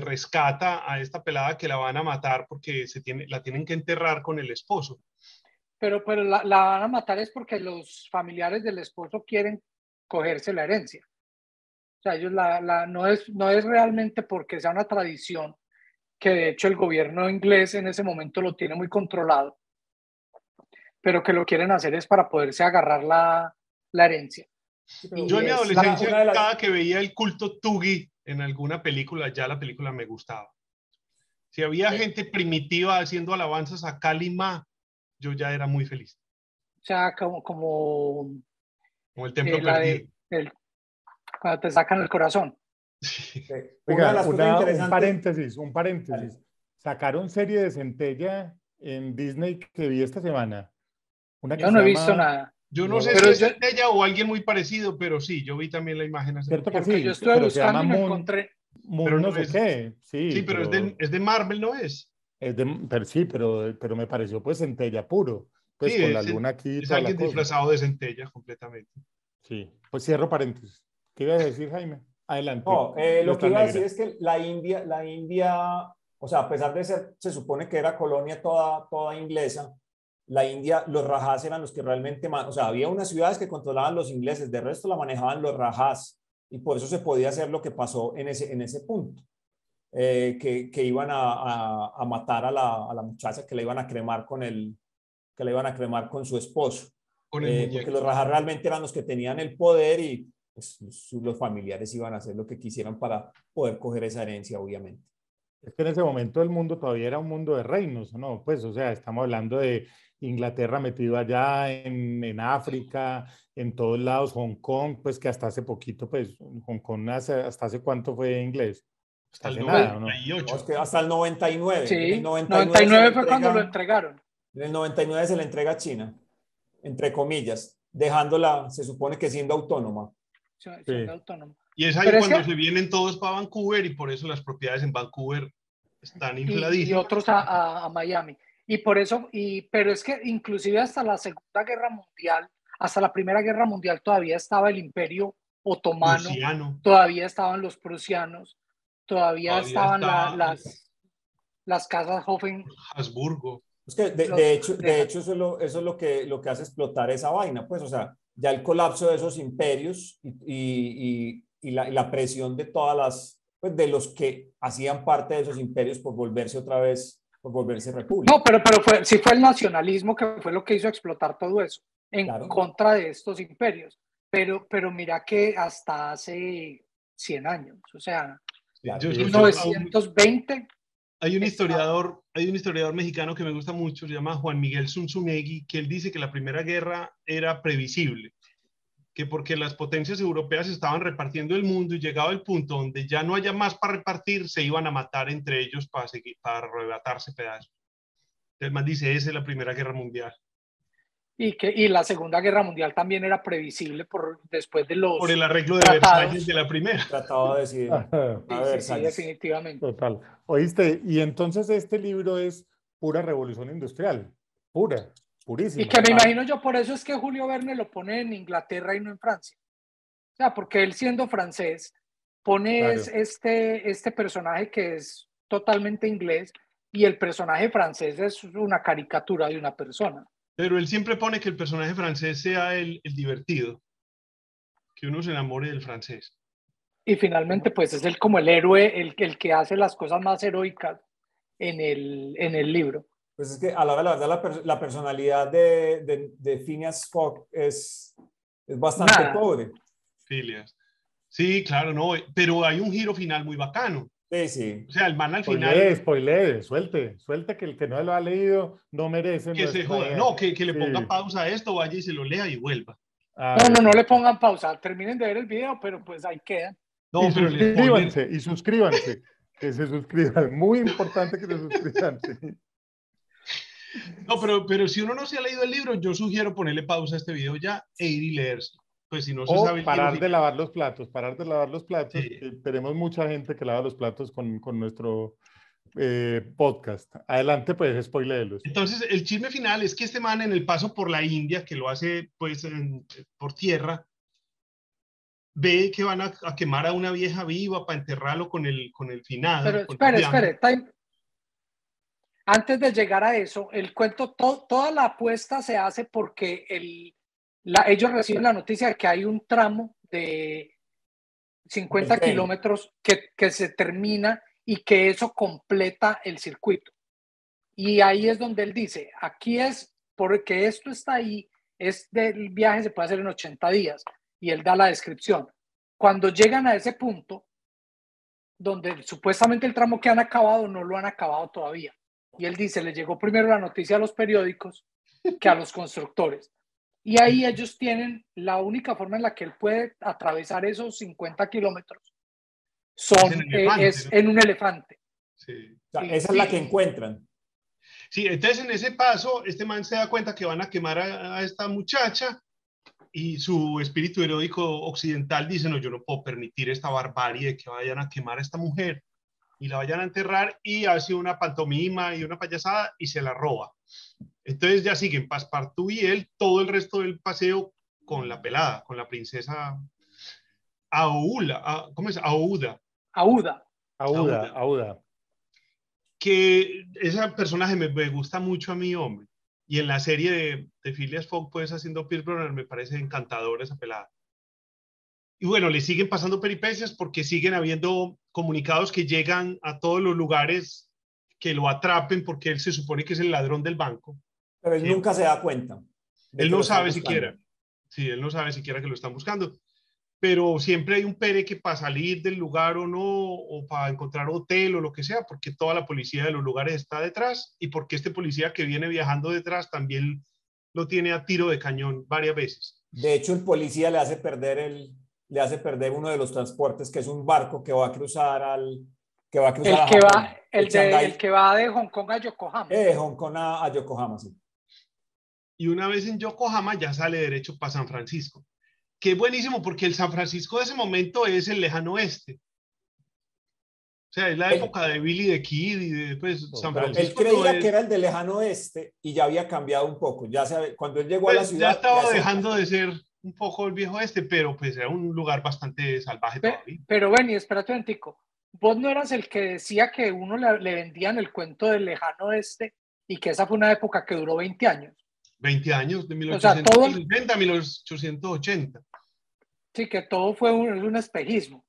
rescata a esta pelada que la van a matar porque la tienen que enterrar con el esposo. Pero la van a matar es porque los familiares del esposo quieren cogerse la herencia. O sea, ellos no es realmente porque sea una tradición, que de hecho el gobierno inglés en ese momento lo tiene muy controlado, pero que lo quieren hacer es para poderse agarrar la herencia. Yo en mi adolescencia, cada que veía el culto Tugi en alguna película, ya la película me gustaba. Si había gente primitiva haciendo alabanzas a Kali Ma, yo ya era muy feliz. O sea, como el templo perdido. Cuando te sacan el corazón. Sí. Oiga, un paréntesis. Sacaron serie de Centella en Disney que vi esta semana. Yo no he visto nada. Yo no sé si es Centella o alguien muy parecido, pero sí, yo vi también la imagen. Cierto que sí, yo estuve buscando y no encontré. Pero no sé qué. Sí, pero es de Marvel, ¿no es? Pero sí, pero me pareció pues Centella puro. Pues sí, con la luna aquí. Es alguien disfrazado de Centella completamente. Sí, pues cierro paréntesis. ¿Qué ibas a decir, Jaime? Adelante. No, lo que iba a decir es que la India, o sea, a pesar de ser, se supone que era colonia toda inglesa, la India, los rajás eran los que realmente, o sea, había unas ciudades que controlaban los ingleses, de resto la manejaban los rajás, y por eso se podía hacer lo que pasó en ese punto, que iban a matar a la muchacha, que la iban a cremar que la iban a cremar con su esposo, Con el muñeco. porque los rajás realmente eran los que tenían el poder y pues, los familiares iban a hacer lo que quisieran para poder coger esa herencia, obviamente. Es que en ese momento el mundo todavía era un mundo de reinos, ¿no? Pues, o sea, estamos hablando de Inglaterra metido allá en África, en todos lados, Hong Kong, pues que hasta hace poquito, pues, Hong Kong hasta hace cuánto fue inglés. Hasta el hace nada, ¿no? 98. No, es que hasta el 99. Sí, En el 99 fue cuando lo entregaron. En el 99 se le entrega a China, entre comillas, dejándola, se supone que siendo autónoma. Siendo autónoma. Y es ahí Pero cuando se vienen todos para Vancouver y por eso las propiedades en Vancouver están infladísimas. Y otros a Miami. Y por eso, pero es que inclusive hasta la Segunda Guerra Mundial, hasta la Primera Guerra Mundial todavía estaba el Imperio Otomano, Prusiano. todavía estaban los prusianos, todavía estaban las casas Hoffen. Habsburgo. Es que de hecho eso es lo que hace explotar esa vaina, pues, o sea, ya el colapso de esos imperios y la presión de todas pues, de los que hacían parte de esos imperios por volverse otra vez, por volverse república. No, pero sí fue el nacionalismo que fue lo que hizo explotar todo eso en contra de estos imperios. Pero mira que hasta hace 100 años, o sea, 1920. Hay un historiador mexicano que me gusta mucho, se llama Juan Miguel Zunzunegui, que él dice que la Primera Guerra era previsible, que porque las potencias europeas estaban repartiendo el mundo y llegado el punto donde ya no haya más para repartir, se iban a matar entre ellos para arrebatarse pedazos. El man dice, esa es la Primera Guerra Mundial. Y la Segunda Guerra Mundial también era previsible después de los por el arreglo de tratados. Versalles de la primera. Tratado de decir. Sí, definitivamente. Total. Oíste, y entonces este libro es pura revolución industrial, purísima. Y que me imagino yo, por eso es que Julio Verne lo pone en Inglaterra y no en Francia. O sea, porque él siendo francés, pone este personaje que es totalmente inglés y el personaje francés es una caricatura de una persona. Pero él siempre pone que el personaje francés sea el divertido, que uno se enamore del francés. Y finalmente, pues es como el héroe, el que hace las cosas más heroicas en el libro. Pues es que a la verdad la personalidad de Phineas Fogg es bastante pobre. Phineas. Sí, claro, no, pero hay un giro final muy bacano. Sí. O sea, el man al final... Spoiler, suelte, que el que no lo ha leído no merece. Que se joda, no, que le ponga pausa a esto, vaya y se lo lea y vuelva. No le pongan pausa, terminen de ver el video, pero pues ahí quedan. No, pero suscríbanse, que se suscriban, muy importante que se suscriban. Sí. No, pero si uno no se ha leído el libro, yo sugiero ponerle pausa a este video ya e ir y leerse. Pues si no se sabe parar de lavar los platos. Sí. Tenemos mucha gente que lava los platos con nuestro podcast. Adelante, pues, spoilerelos. Entonces, el chisme final es que este man en el paso por la India, que lo hace pues por tierra, ve que van a quemar a una vieja viva para enterrarlo con el finado. Pero espere. Antes de llegar a eso, el cuento, toda la apuesta se hace porque ellos reciben la noticia de que hay un tramo de 50 kilómetros que se termina y que eso completa el circuito. Y ahí es donde él dice, aquí es porque esto está ahí, el viaje se puede hacer en 80 días. Y él da la descripción. Cuando llegan a ese punto, donde supuestamente el tramo que han acabado, no lo han acabado todavía. Y él dice, le llegó primero la noticia a los periódicos que a los constructores. Y ahí ellos tienen la única forma en la que él puede atravesar esos 50 kilómetros es en un elefante. Sí. O sea, esa es la que encuentran. Sí, entonces en ese paso, este man se da cuenta que van a quemar a esta muchacha y su espíritu heroico occidental dice, no, yo no puedo permitir esta barbarie de que vayan a quemar a esta mujer y la vayan a enterrar, y hace una pantomima y una payasada y se la roba. Entonces ya siguen Passepartout y él todo el resto del paseo con la pelada, con la princesa ¿cómo es? Aouda. Que ese personaje me gusta mucho a mí, hombre. Y en la serie de Phileas Fogg, pues haciendo Pierce Brosnan, me parece encantadora esa pelada. Y bueno, le siguen pasando peripecias porque siguen habiendo comunicados que llegan a todos los lugares que lo atrapen porque él se supone que es el ladrón del banco. Pero él ¿Sí? nunca se da cuenta de Él que no lo están sabe buscando. siquiera. Sí, él no sabe siquiera que lo están buscando. Pero siempre hay un pere que para salir del lugar o no, o para encontrar hotel o lo que sea, porque toda la policía de los lugares está detrás y porque este policía que viene viajando detrás también lo tiene a tiro de cañón varias veces. De hecho, el policía le hace perder uno de los transportes, que es un barco que va a cruzar a Japón. El que va de Hong Kong a Yokohama. De Hong Kong a Yokohama, sí. Y una vez en Yokohama ya sale derecho para San Francisco. Que es buenísimo porque el San Francisco de ese momento es el lejano oeste. O sea, es la época de Billy the Kid y de pues, San Francisco. Él creía que era el de lejano oeste y ya había cambiado un poco. Cuando él llegó a la ciudad. Ya estaba dejando de ser un poco el viejo este, pero pues era un lugar bastante salvaje todavía. Pero Benny, espérate un momentico. Vos no eras el que decía que uno le vendían el cuento del lejano oeste y que esa fue una época que duró 20 años. 20 años, de 1870 a 1880. Sí, que todo fue un espejismo.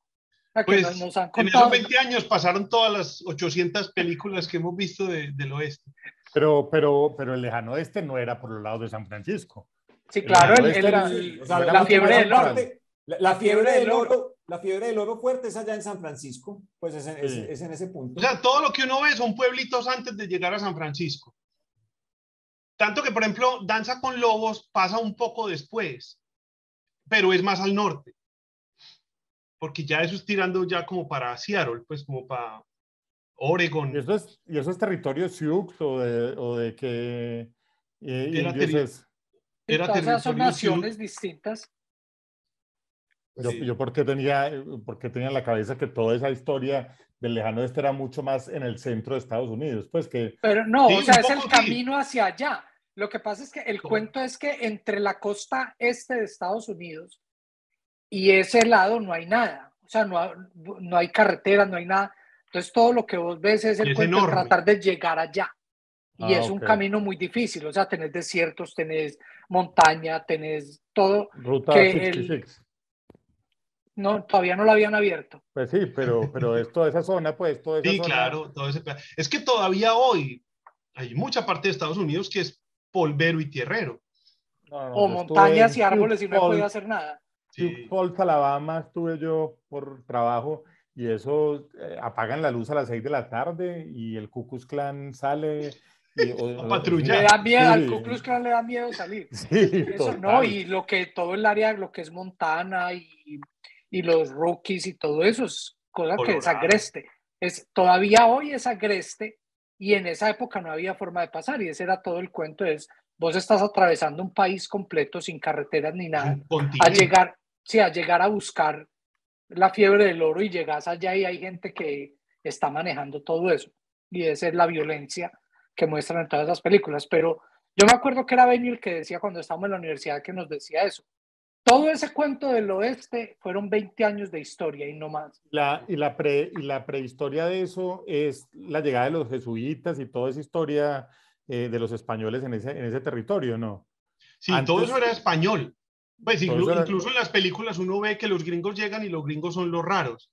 Pues nos han en esos 20 años pasaron todas las 800 películas que hemos visto del oeste. Pero el lejano oeste no era por los lados de San Francisco. Sí, claro, la fiebre del oro. La fiebre del oro fuerte es allá en San Francisco, pues es en ese punto. O sea, todo lo que uno ve son pueblitos antes de llegar a San Francisco. Tanto que, por ejemplo, Danza con Lobos pasa un poco después, pero es más al norte. Porque ya eso es tirando ya como para Seattle, pues como para Oregon. ¿Y eso es territorio Sioux o de qué indios es? Era territorio son naciones distintas. Yo porque tenía en la cabeza que toda esa historia del lejano oeste era mucho más en el centro de Estados Unidos, pues que... Pero no, sí, o sea, es el camino hacia allá. Lo que pasa es que el cuento es que entre la costa este de Estados Unidos y ese lado no hay nada. O sea, no hay carreteras, no hay nada. Entonces todo lo que vos ves es el cuento de tratar de llegar allá. Y es un camino muy difícil. O sea, tenés desiertos, tenés montaña, tenés todo. Ruta 66. No, todavía no lo habían abierto. Pues sí, pero es toda esa zona, pues, toda esa zona. Claro, es que todavía hoy hay mucha parte de Estados Unidos que es polvero y tierrero. O montañas y árboles y no puede hacer nada. Sioux Falls, Alabama, estuve yo por trabajo y eso apagan la luz a las 6 de la tarde y el Ku Klux Klan sale. A patrullar. Le da miedo, al Ku Klux Klan le da miedo salir. Sí, eso no, y todo el área, lo que es Montana y los Rockies y todo eso es cosa que es agreste. Todavía hoy es agreste y en esa época no había forma de pasar y ese era todo el cuento. Vos estás atravesando un país completo sin carreteras ni nada a llegar a buscar la fiebre del oro y llegas allá y hay gente que está manejando todo eso y esa es la violencia que muestran en todas las películas. Pero yo me acuerdo que era Benny el que decía cuando estábamos en la universidad que nos decía eso. Todo ese cuento del oeste fueron 20 años de historia y no más. Y la prehistoria de eso es la llegada de los jesuitas y toda esa historia de los españoles en ese territorio, ¿no? Sí, todo eso era español. Pues incluso en las películas uno ve que los gringos llegan y los gringos son los raros.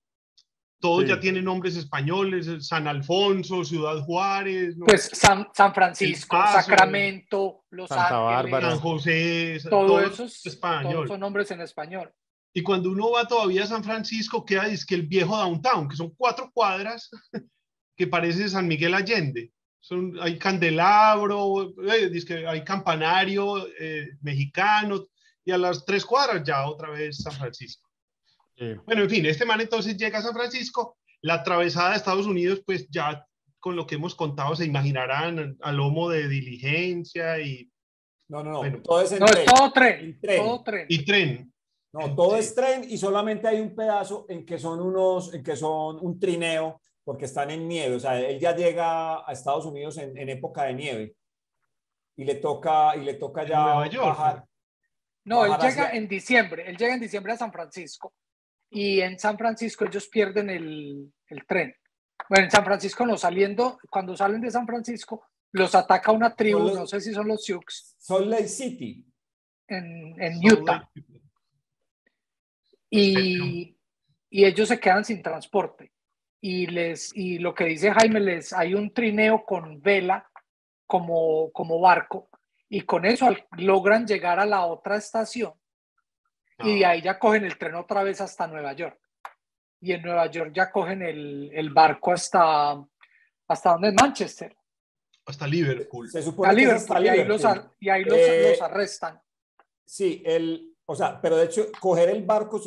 Todos ya tienen nombres españoles, San Alfonso, Ciudad Juárez. ¿no? Pues San Francisco, Sacramento, Los Santa Ángeles, Bárbara. San José, todo eso español. Todos son nombres en español. Y cuando uno va todavía a San Francisco, queda que el viejo downtown, que son 4 cuadras, que parece San Miguel Allende. Hay candelabro, hay campanario mexicano, y a las 3 cuadras ya otra vez San Francisco. Bueno, en fin, este man entonces llega a San Francisco, la atravesada de Estados Unidos, pues ya con lo que hemos contado se imaginarán a lomo de diligencia y... No, bueno, todo es todo tren. Y tren. No, todo es tren y solamente hay un pedazo en que son un trineo porque están en nieve. O sea, él ya llega a Estados Unidos en época de nieve y le toca ya Nueva York, bajar. No, él llega en diciembre a San Francisco y en San Francisco ellos pierden el tren. Bueno, en San Francisco no, cuando salen de San Francisco los ataca una tribu, Los- no sé si son los Sioux, Salt Lake City. en Salt Utah. Lake. Y ellos se quedan sin transporte. Y lo que dice Jaime, hay un trineo con vela como barco, y con eso logran llegar a la otra estación, y de ahí ya cogen el tren otra vez hasta Nueva York. Y en Nueva York ya cogen el barco ¿hasta dónde? Es Manchester. Hasta Liverpool. Se supone que es hasta Liverpool. Y ahí los arrestan. Sí, o sea, pero de hecho, coger el barco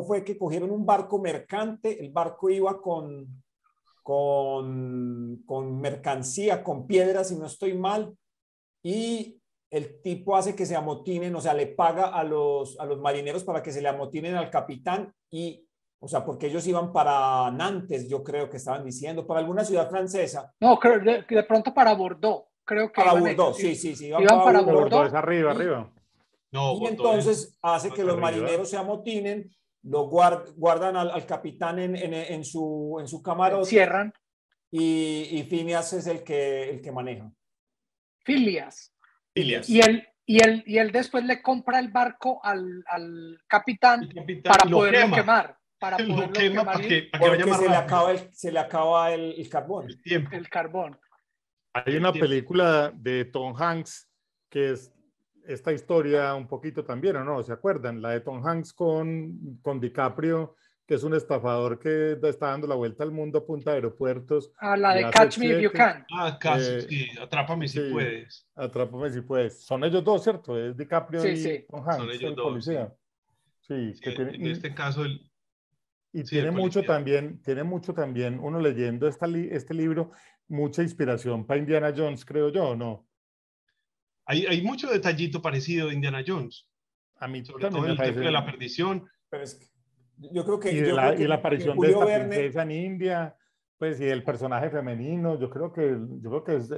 fue que cogieron un barco mercante, el barco iba con mercancía, con piedras, si no estoy mal, y el tipo hace que se amotinen, o sea, le paga a los marineros para que se le amotinen al capitán, o sea, porque ellos iban para Nantes, yo creo que estaban diciendo, para alguna ciudad francesa. No, creo de pronto para Bordeaux, creo que para iban Bordeaux, ellos, sí, iban para Bordeaux es Bordeaux. arriba. No, Y entonces hace que los arriba. marineros se amotinen, lo guardan al capitán en su camarote. Cierran. Y Phineas es el que maneja. Phileas. Phileas. Y él después le compra el barco al capitán para poderlo quemar. Para poderlo quemar. Para que Porque vaya se le acaba el carbón. El carbón. Hay una película de Tom Hanks que es esta historia un poquito también, ¿o no? ¿Se acuerdan? La de Tom Hanks con DiCaprio, que es un estafador que está dando la vuelta al mundo a punta de aeropuertos. La de Catch Me If You Can. Casi, sí. Atrápame si puedes. Atrápame si puedes. Son ellos dos, ¿cierto? Es DiCaprio y Tom Hanks. Son ellos dos, policía. Sí, que tiene, en este caso tiene mucho también uno leyendo este libro, mucha inspiración para Indiana Jones, creo yo, ¿no? Hay mucho detallito parecido de Indiana Jones. A mí sobre todo en el templo de la perdición. Pero es que yo creo que... Y la aparición de esta princesa en India, pues, y el personaje femenino, yo creo que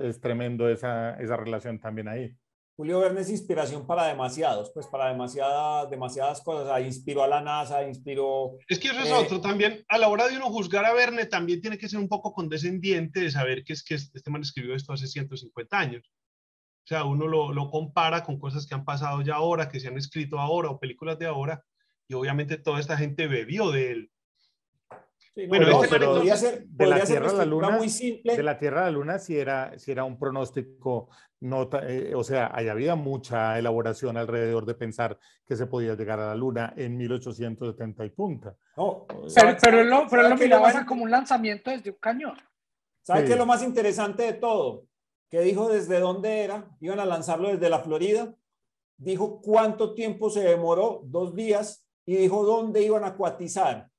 es tremendo esa relación también ahí. Julio Verne es inspiración para demasiados, pues para demasiadas cosas. Ahí inspiró a la NASA, inspiró... Es que eso es otro también. A la hora de uno juzgar a Verne, también tiene que ser un poco condescendiente de saber que este man escribió esto hace 150 años. O sea, uno lo compara con cosas que han pasado ya ahora, que se han escrito ahora, o películas de ahora, y obviamente toda esta gente bebió de él. Sí, bueno, pero podría ser de la Tierra a la Luna, muy simple. De la Tierra a la Luna sí era un pronóstico, o sea, ahí había mucha elaboración alrededor de pensar que se podía llegar a la Luna en 1870 y punta. No, pero él lo miraba como un lanzamiento desde un cañón. ¿Sabe qué es lo más interesante de todo? Que dijo desde dónde era, iban a lanzarlo desde la Florida, dijo cuánto tiempo se demoró, 2 días, y dijo dónde iban a acuatizar,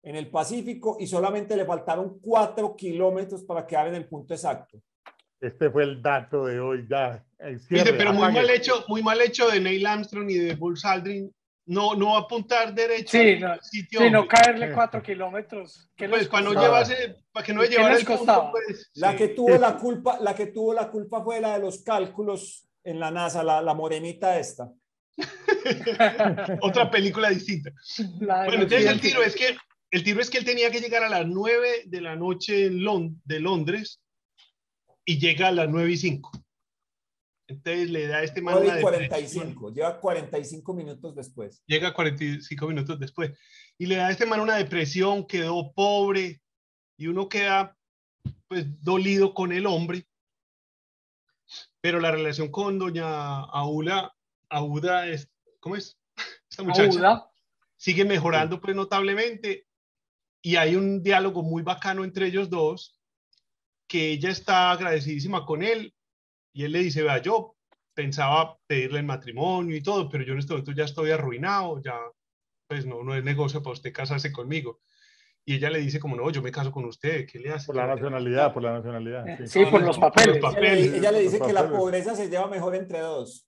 en el Pacífico, y solamente le faltaron 4 kilómetros para quedar en el punto exacto. Este fue el dato de hoy, ya. Pero muy mal hecho de Neil Armstrong y de Buzz Aldrin, no apuntar derecho al sitio. No caerle 4 kilómetros. Pues para no llevarse, para que no le llevara el punto, pues. La que tuvo la culpa fue la de los cálculos en la NASA, la morenita esta. Otra película distinta. Bueno, entonces el tiro es que él tenía que llegar a las 9 de la noche de Londres y llega a las 9:05. Entonces le da a este man una 45, lleva 45 minutos después. Llega 45 minutos después. Y le da a este man una depresión, quedó pobre, y uno queda pues dolido con el hombre. Pero la relación con doña Auda es, ¿cómo es? Esta muchacha sigue mejorando pues notablemente, y hay un diálogo muy bacano entre ellos dos, que ella está agradecidísima con él, y él le dice, vea, yo pensaba pedirle el matrimonio y todo, pero yo en este momento ya estoy arruinado, ya pues no es negocio para usted casarse conmigo. Y ella le dice como, no, yo me caso con usted, ¿qué le hace? Por la nacionalidad. Sí, sí, por los papeles. Ella le dice que la pobreza se lleva mejor entre dos.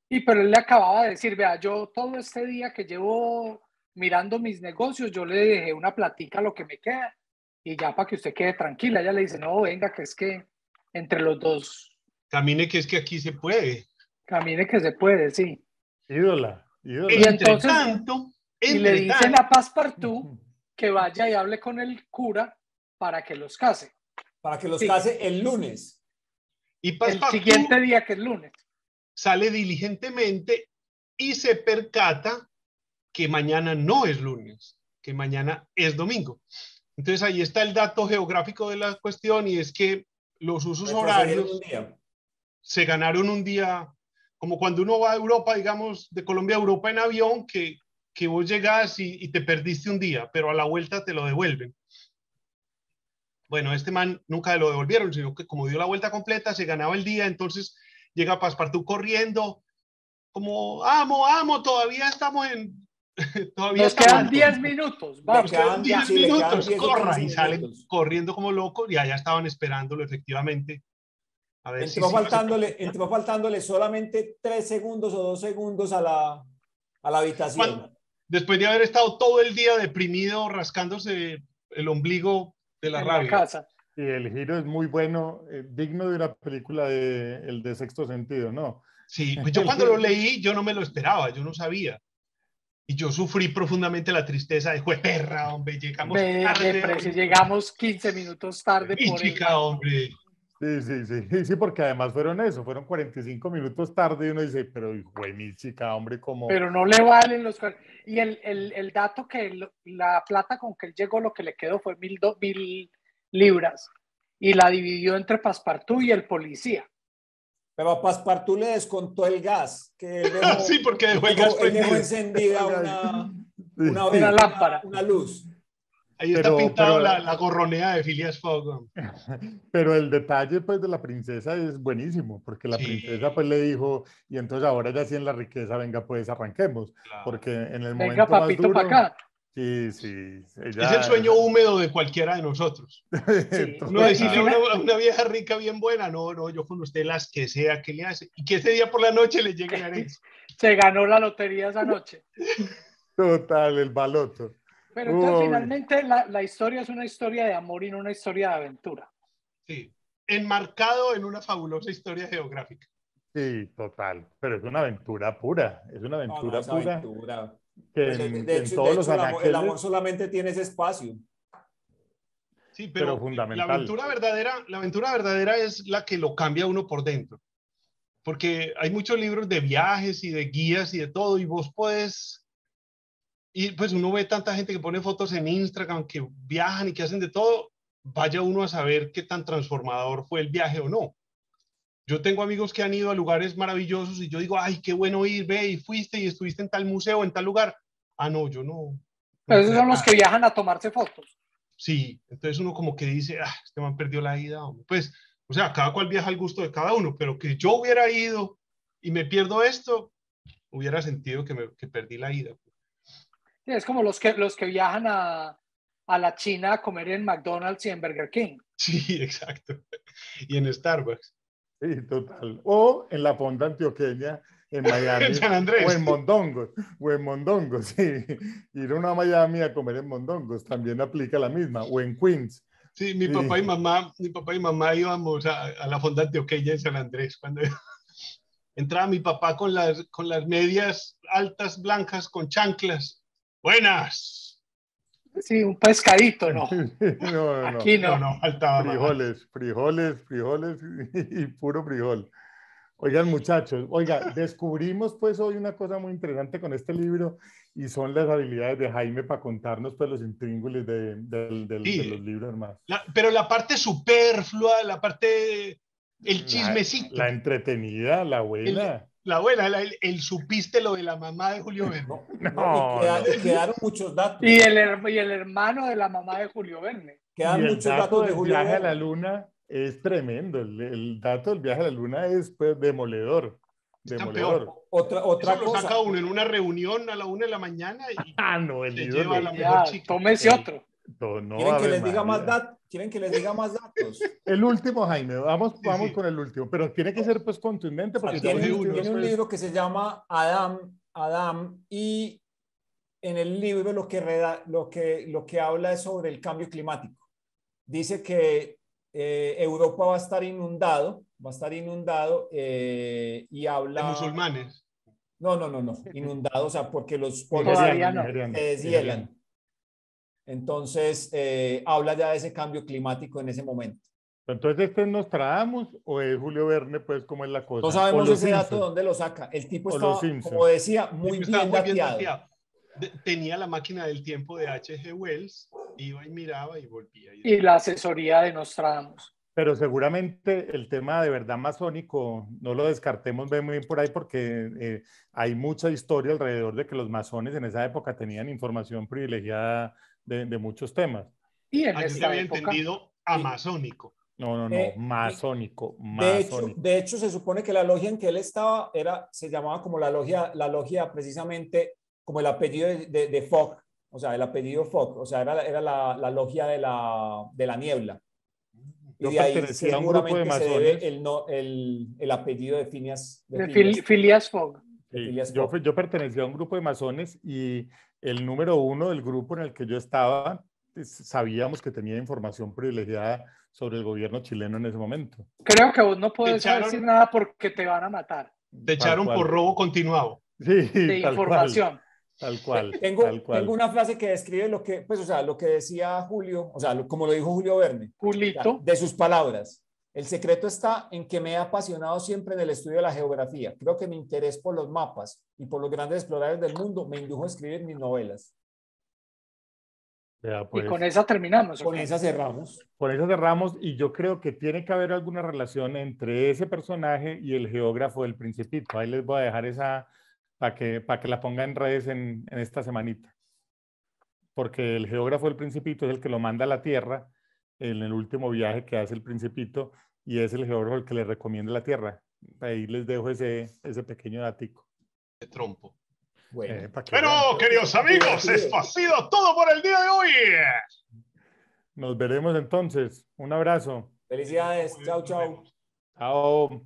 Y pero él le acababa de decir, vea, yo todo este día que llevo mirando mis negocios, yo le dejé una platica lo que me queda, y ya para que usted quede tranquila. Ella le dice, no, venga, que es que entre los dos... Camine, que es que aquí se puede. Camine, que se puede, sí. Ídola. Y entonces, le dicen a Passepartout que vaya y hable con el cura para que los case. Para que los case el lunes. Y el siguiente día, que es lunes, sale diligentemente y se percata que mañana no es lunes, que mañana es domingo. Entonces ahí está el dato geográfico de la cuestión, y es que los usos horarios se ganaron un día, como cuando uno va a Europa, digamos, de Colombia a Europa en avión, que vos llegas y te perdiste un día, pero a la vuelta te lo devuelven. Bueno, este man nunca lo devolvieron, sino que como dio la vuelta completa, se ganaba el día. Entonces llega Passepartout corriendo, como, amo, todavía estamos en... todavía nos quedan 10 minutos, vamos, quedan 10 minutos, 10 o corra, 15 y salen minutos. corriendo como locos, y allá estaban esperándolo efectivamente. A ver entró faltándole solamente 3 segundos o 2 segundos a la habitación. Después de haber estado todo el día deprimido, rascándose el ombligo de la rabia. La casa. Y el giro es muy bueno, digno de una película el de Sexto Sentido, ¿no? Sí, pues yo cuando lo leí, yo no me lo esperaba, yo no sabía. Y yo sufrí profundamente la tristeza de, perra, hombre, llegamos tarde. Llegamos 15 minutos tarde por chica, hombre. Sí, porque además fueron 45 minutos tarde y uno dice, pero hijo de mi chica, hombre, como... Pero no le valen los... Y el dato que la plata con que él llegó, lo que le quedó fue 1.000 libras, y la dividió entre Passepartout y el policía. Pero a Passepartout le descontó el gas. Que dejó, sí, porque dejó el gas prendido. Dejó encendida una lámpara. Una luz. Ahí está pintado la gorronea de Phileas Fogg. Pero el detalle, pues, de la princesa es buenísimo, porque la princesa, pues, le dijo, y entonces ahora ya sí en la riqueza, venga, pues, arranquemos. Claro. Porque en el momento papito, más duro... para acá. Sí. Ella, es el sueño húmedo de cualquiera de nosotros. Sí. No decirle a una vieja rica bien buena, no, yo con usted las que sea que le hace. Y que ese día por la noche le llegue a eso. Se ganó la lotería esa noche. Total, el baloto. Pero entonces finalmente la historia es una historia de amor y no una historia de aventura. Sí, enmarcado en una fabulosa historia geográfica. Sí, total, pero es una aventura pura, es una aventura pura. Aventura. Que de hecho, el amor solamente tiene ese espacio. Sí, pero fundamental. La aventura verdadera es la que lo cambia a uno por dentro. Porque hay muchos libros de viajes y de guías y de todo, y vos podés... Y pues uno ve tanta gente que pone fotos en Instagram, que viajan y que hacen de todo, vaya uno a saber qué tan transformador fue el viaje o no. Yo tengo amigos que han ido a lugares maravillosos y yo digo, ay, qué bueno ir, ve, y fuiste y estuviste en tal museo, en tal lugar. Ah, no, yo no. Pero esos son los que viajan a tomarse fotos. Sí, entonces uno como que dice, este man perdió la ida. Pues, o sea, cada cual viaja al gusto de cada uno, pero que yo hubiera ido y me pierdo esto, hubiera sentido que perdí la ida. Sí, es como los que viajan a la China a comer en McDonald's y en Burger King. Sí, exacto. Y en Starbucks. Sí, total. O en la Fonda Antioqueña, en Miami. En San Andrés. O en Mondongos, sí. Ir a Miami a comer en Mondongos también aplica la misma. O en Queens. Sí, mi papá y mamá íbamos a la Fonda Antioqueña en San Andrés. Cuando entraba mi papá con las medias altas blancas con chanclas. Buenas. Sí, un pescadito, ¿no? No. Aquí no faltaba frijoles y puro frijol. Oigan, muchachos, descubrimos pues hoy una cosa muy interesante con este libro, y son las habilidades de Jaime para contarnos pues los intríngulis de los libros más. Pero la parte superflua, la parte, el chismecito. La entretenida, la buena. La buena, el supiste lo de la mamá de Julio Verne. Y quedaron muchos datos. Y el hermano de la mamá de Julio Verne. Quedan muchos datos de Julio Verne. El viaje a la luna es tremendo. El dato del viaje a la luna es pues demoledor. Otra cosa. Lo saca uno en una reunión a la 1 de la mañana y se lleva a la mejor chica. Tómese otro. ¿Quieren que les diga más datos? ¿Quieren que les diga más datos? El último, Jaime, vamos con el último, pero tiene que ser pues contundente. Porque tiene un libro que se llama Adam, y en el libro lo que habla es sobre el cambio climático. Dice que Europa va a estar inundado y habla... ¿De musulmanes? No, inundado, o sea, porque los polos se deshielan. Entonces, habla ya de ese cambio climático en ese momento. Entonces, ¿este es Nostradamus o es Julio Verne? Pues, ¿cómo es la cosa? No sabemos ese dato dónde lo saca. El tipo estaba, como decía, muy bien dateado. Tenía la máquina del tiempo de H.G. Wells, iba y miraba y volvía. Y la asesoría de Nostradamus. Pero seguramente el tema de verdad masónico no lo descartemos muy bien por ahí porque hay mucha historia alrededor de que los masones en esa época tenían información privilegiada de muchos temas. Y en yo te había entendido amazónico. No, masónico. De hecho, se supone que la logia en que él estaba se llamaba como la logia precisamente como el apellido de Fogg, o sea, el apellido Fogg, o sea, era la logia de la niebla. Y Yo de ahí pertenecía a un grupo de masones. se debe el apellido de Phineas. Phileas Fogg. Sí, yo pertenecía a un grupo de masones y el número 1 del grupo en el que yo estaba, sabíamos que tenía información privilegiada sobre el gobierno chileno en ese momento. Creo que vos no puedes decir nada porque te van a matar. Te echaron por robo continuado. Sí, de información. Tal cual. Tengo una frase que describe lo que decía Julio, o sea, como lo dijo Julio Verne. Julito. De sus palabras. El secreto está en que me he apasionado siempre en el estudio de la geografía. Creo que mi interés por los mapas y por los grandes exploradores del mundo me indujo a escribir mis novelas. Ya, pues, y con esa terminamos. Con esa cerramos. Con esa cerramos y yo creo que tiene que haber alguna relación entre ese personaje y el geógrafo del Principito. Ahí les voy a dejar esa para que la ponga en redes en esta semanita. Porque el geógrafo del Principito es el que lo manda a la Tierra en el último viaje que hace el Principito y es el geógrafo el que le recomienda la Tierra. Ahí les dejo ese pequeño datico. De trompo. Bueno, queridos amigos, esto ha sido todo por el día de hoy. Nos veremos entonces. Un abrazo. Felicidades. Chao, chao. Chao.